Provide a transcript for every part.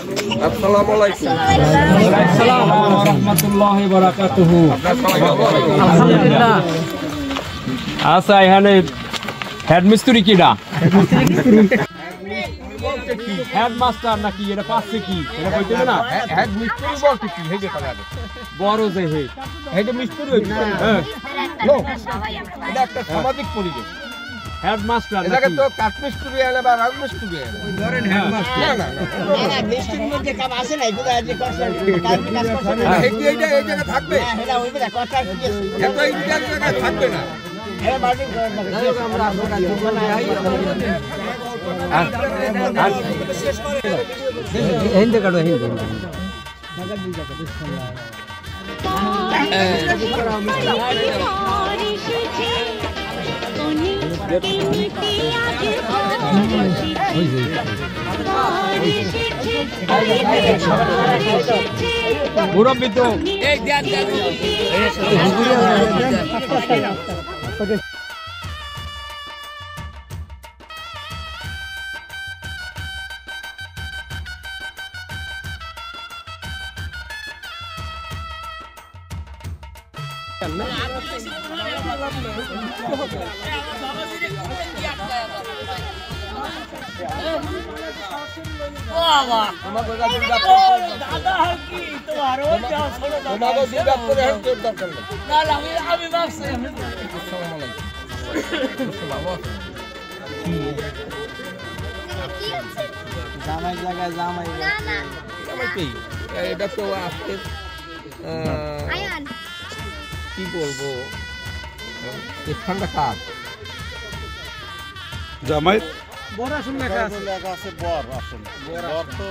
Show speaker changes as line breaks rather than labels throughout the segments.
আসসালামু আলাইকুম।
আসসালাম ওয়া রাহমাতুল্লাহি ওয়া বারাকাতুহু। আলহামদুলিল্লাহ। আচ্ছা এখানে হেড মিস্ত্রি কিডা? হেডমাস্টার নাকি এটা পাচ্ছে কি এটা কইতে না?
হেড মিস্ত্রি বলতে কি হেডে পারে
বড় যে
হেডে মিস্ত্রি হইছে। হ্যাঁ লো এটা একটা সামাজিক পরিবেশ।
হেডমাস্টার
এটাকে
নাকি
তো কাঠ মিস্ত্রি এনে বা রাজ মিস্ত্রি এনে
ধরেন হেডমাস্টার
না না
না মিস্ত্রির মধ্যে কাম আছে না এগুলো যে করছেন কাজ করছেন
হেডে এই জায়গা থাকবে
এটা ওই বলে কথা কি আছে
এত এই জায়গা থাকবে না।
এ মার্টিন আমরা
হিন্দে কাটো হিন্দে মুরব্বি তো এই দেন
জামাই জায়গায় জামাই
এটা তো আজকে কি বলবো ঠান্ডা কাজ
জামাই
বড় আসল লেখা
আছে বর আসলে বর তো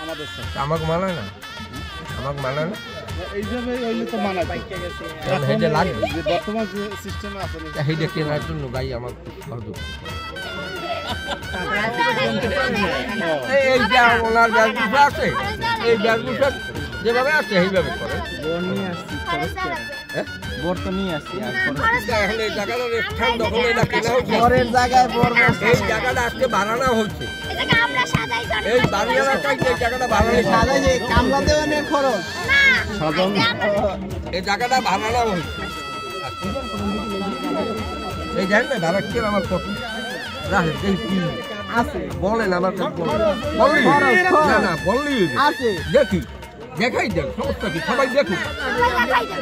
আমাদের সাথে
আমাকে মানায় না আমাকে মানায় না
এইভাবে হইলে তো মানায়
হেডে লাগবে
যে বর্তমান যে সিস্টেমে আছে
হেডে কেনার জন্য ভাই আমার খুব সহযোগ এই যে ওনার ব্যাগগুলো আছে এই ব্যাগগুলো যেভাবে আছে সেইভাবে করে
বর নিয়ে আসছি বর তো নিয়ে আসছি আর
এখন এই জায়গাটা স্থান দখল এটা কেনা হচ্ছে
বরের জায়গায় বর
এই জায়গাটা আজকে বানানো হচ্ছে এই বাড়ি এলাকায় এই জায়গাটা বানানো
সাজাই যে কামলা দেওয়ানের খরচ
এই জায়গাটা বানানো হচ্ছে এই জানেন না ভাড়াটিয়ার আমার কত রাখেন কি
আছে
বলেন আমার বললি না না বললি
আছে
দেখি দেখাই দেন সমস্যা কি সবাই দেখুন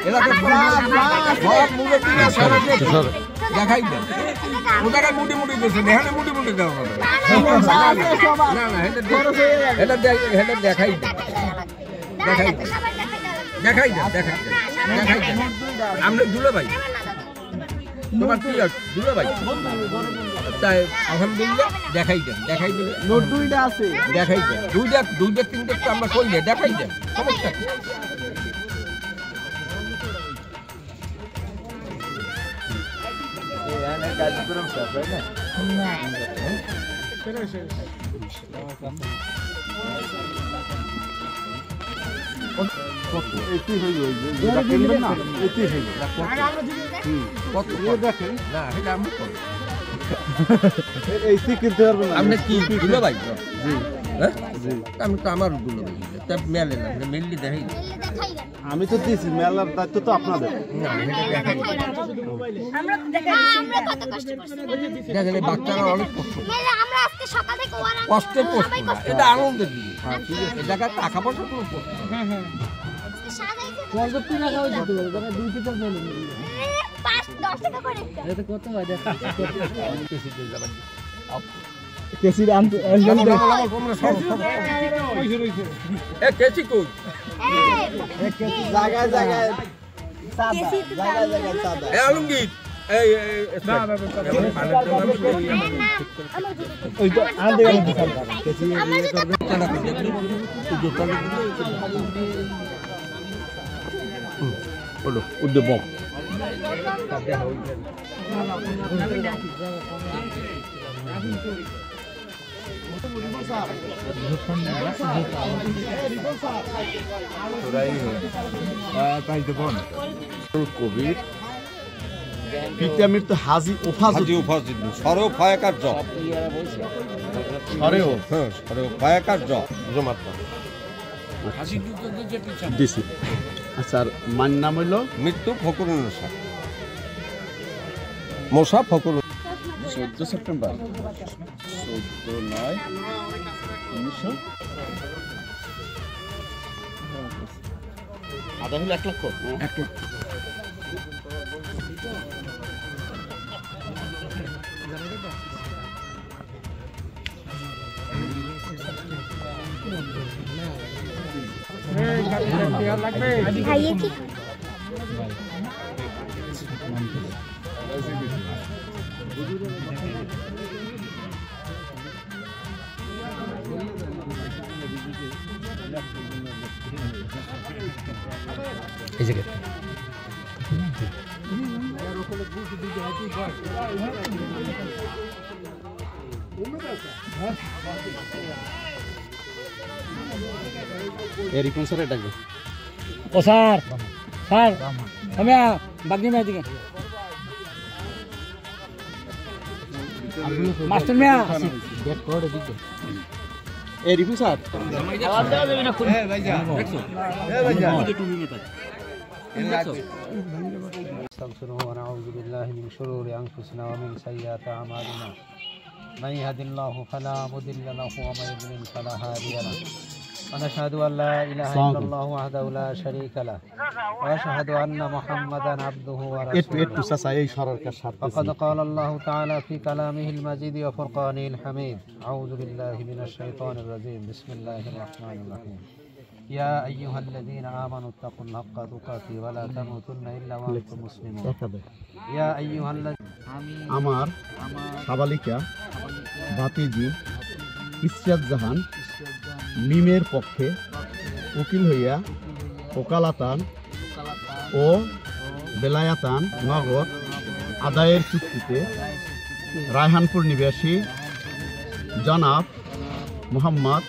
এলাকার সব মুরব্বীরা সবাই দেখুন দেখাই দেন ও জায়গায় মুটি মুটি দিয়েছে এখানে মুটি মুটি দেওয়া হবে না না এটা দেখাই দেন দেখাই দেন দেখাই দেন দেখাই দেন দেখাই দেন আমরা দুলো ভাই তোমার কি দুলো ভাই তাই আলহামদুলিল্লাহ দেখাই দেন দেখাই দেন
নোট দুইটা আছে
দেখাই দেন দুইটা তিনটে তো আমরা করলে দেখাই দেন সমস্যা কি
দেখেন
না সেটা আমি
এই কিনতে পারবো না
আপনি কি দুলো ভাই
জি
হ্যাঁ
জি
আমি তো আমার দুলো ভাই তা মেলে না মেললি দেখাই
আমি তো দিয়েছি মেলার দায়িত্ব তো আপনাদের
না সেটা দেখাই দেখেন এই বাচ্চারা অনেক কষ্ট কষ্টের প্রশ্ন না এটা আনন্দের দিকে এই জায়গায় টাকা পয়সা কোনো প্রশ্ন না
জায়গায় জায়গায়
আলমগীর উদ্যোগ কোভিড
পিতামির তো হাজি
হাজি উফাজিদ সরেও ফায়াকার জ
সরেও
হ্যাঁ সরেও ফায়াকার জ জমাত
দিছি। আচ্ছা আর মান নাম হইল
মৃত্যু ফকরুল নেশা মোশা ফকরুল
14 সেপ্টেম্বর 14/9/1900 আদা হলো 1 লক্ষ 1 লক্ষ।
খাইয়ে কি
এই জায়গায়
রিপন স্যার ডাকবে।
ও স্যার স্যার আমি বাগনি ভাই দিকে মাস্টার মিয়া
ব্যাক করে দিকে
রিপন স্যার
نستغفره ونعوذ بالله من شرور أنفسنا ومن سيئات أعمالنا من يهد الله فلا مضل له ومن يضلل فلا هادي له ونشهد أن لا إله إلا الله وحده لا شريك له وأشهد أن محمدا عبده ورسوله فقد قال الله تعالى في كلامه المجيد وفرقانه الحميد أعوذ بالله من الشيطان الرجيم بسم الله الرحمن الرحيم يا أيها الذين آمنوا اتقوا الله حق تقاته ولا تموتن إلا وأنتم مسلمون يا أيها الذين
আমার সাবালিকা ভাতিজি ইসরাত জাহান মিমের পক্ষে উকিল হইয়া ওকালাতান ও বেলায়াতান নগদ আদায়ের চুক্তিতে রায়হানপুর নিবাসী জনাব মোহাম্মদ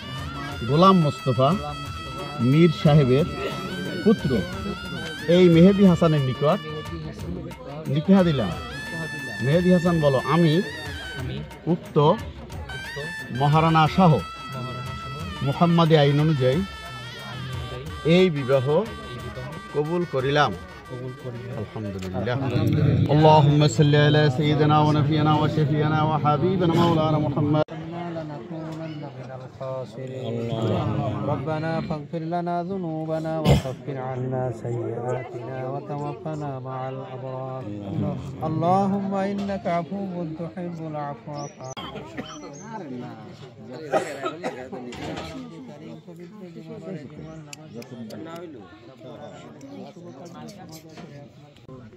গোলাম মোস্তফা মীর সাহেবের পুত্র এই মেহেদি হাসানের নিকট লিখিয়া দিলাম। মেহেদি হাসান বলো, আমি উক্ত মহারানা শাহ মুহাম্মাদি আইন অনুযায়ী এই বিবাহ কবুল করিলাম। আলহামদুলিল্লাহ। আল্লাহুম্মা সাল্লি আলা সাইয়্যিদিনা ওয়া নাবিয়িনা ওয়া শাফিয়িনা ওয়া হাবিবিনা মাওলানা মুহাম্মদ।
ربنا فاغفر لنا ذنوبنا وكفر عنا سيئاتنا وتوفنا مع الأبرار اللهم إنك عفو تحب العفو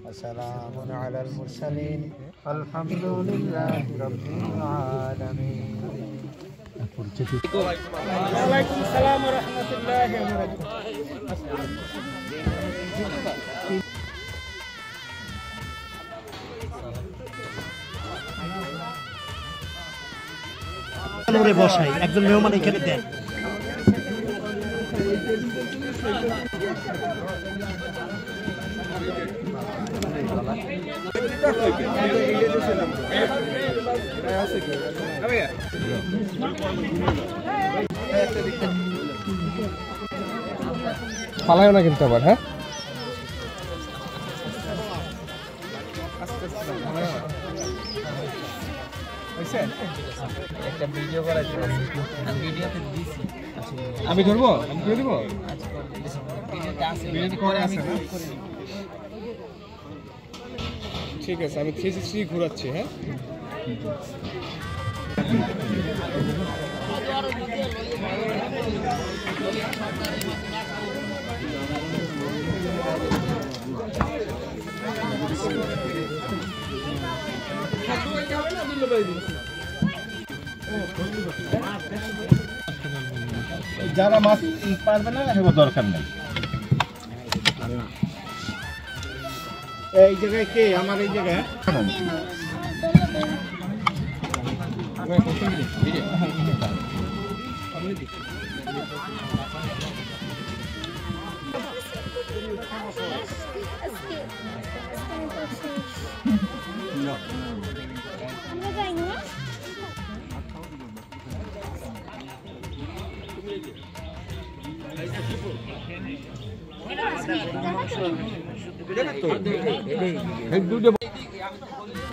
وسلام على المرسلين الحمد لله رب العالمين
ওয়ালাইকুম আসসালাম ওয়া রাহমাতুল্লাহি ওয়া বারাকাতুহু। বসাই একজন মেহমান এখানে দেন।
পালায় না কিন্তু আবার। হ্যাঁ আমি ধরবো, আমি করে দিব। ঠিক আছে, আমি 360 ঘোরাচ্ছি। হ্যাঁ
যারা মাছ পারবে না সেগুলো দরকার নেই।
এই জায়গায় কে? আমার এই জায়গায়
আজকে আমি করছি আমরা যাই না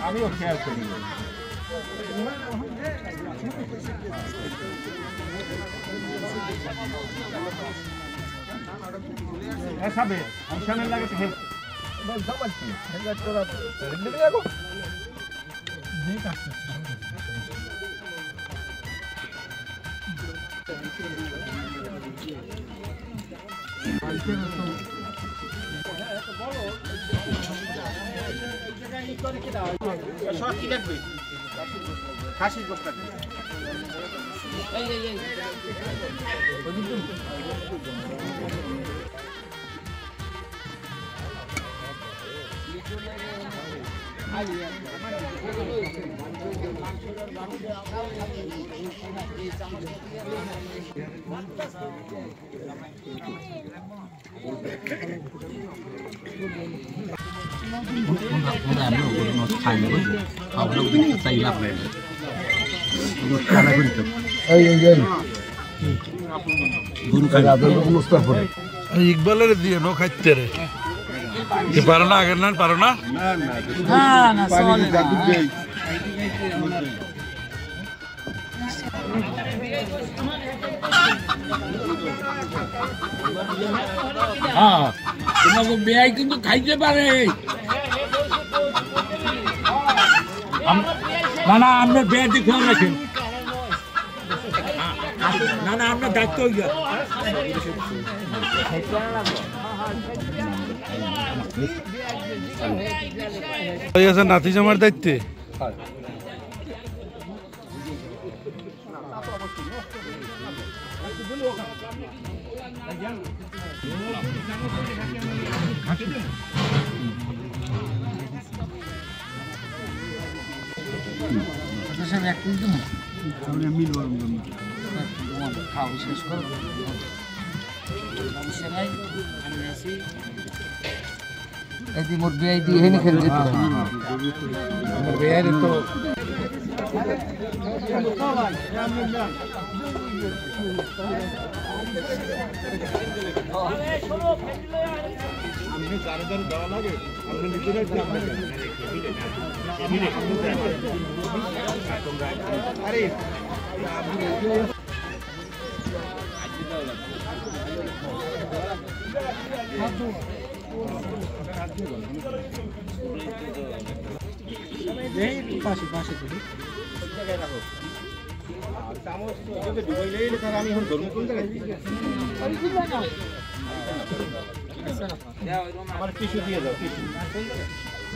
আমিও খেয়াল করি
কি লাগবে খাসির গোশত
ইকবালের দিয়ে নো খাইতে রে পারো না আগের না পারো না
হ্যাঁ তোমাকে বেয়াই কিন্তু খাইতে পারে না না আপনার বেয়া দেখে রাখেন না না আপনার দায়িত্ব
নাতি জামার দায়িত্বে
মোর বিয়াই দিয়ে হেনে খেলে যেত বিয়ারে তো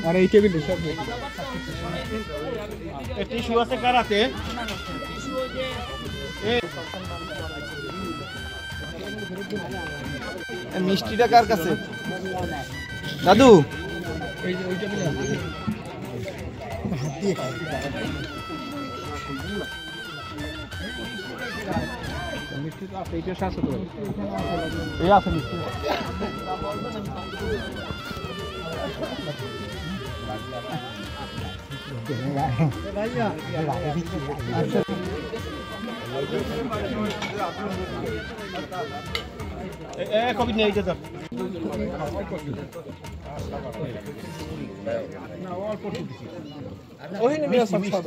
আর এই টেবিলে সব
টিস্যু আছে কার হাতে মিষ্টিটা কার কাছে দাদু
মিষ্টি তো আছে, এইটা 700 টাকা এই আছে মিষ্টি
কবি নিয়ে যেতে ওখানে নিয়ে সব সব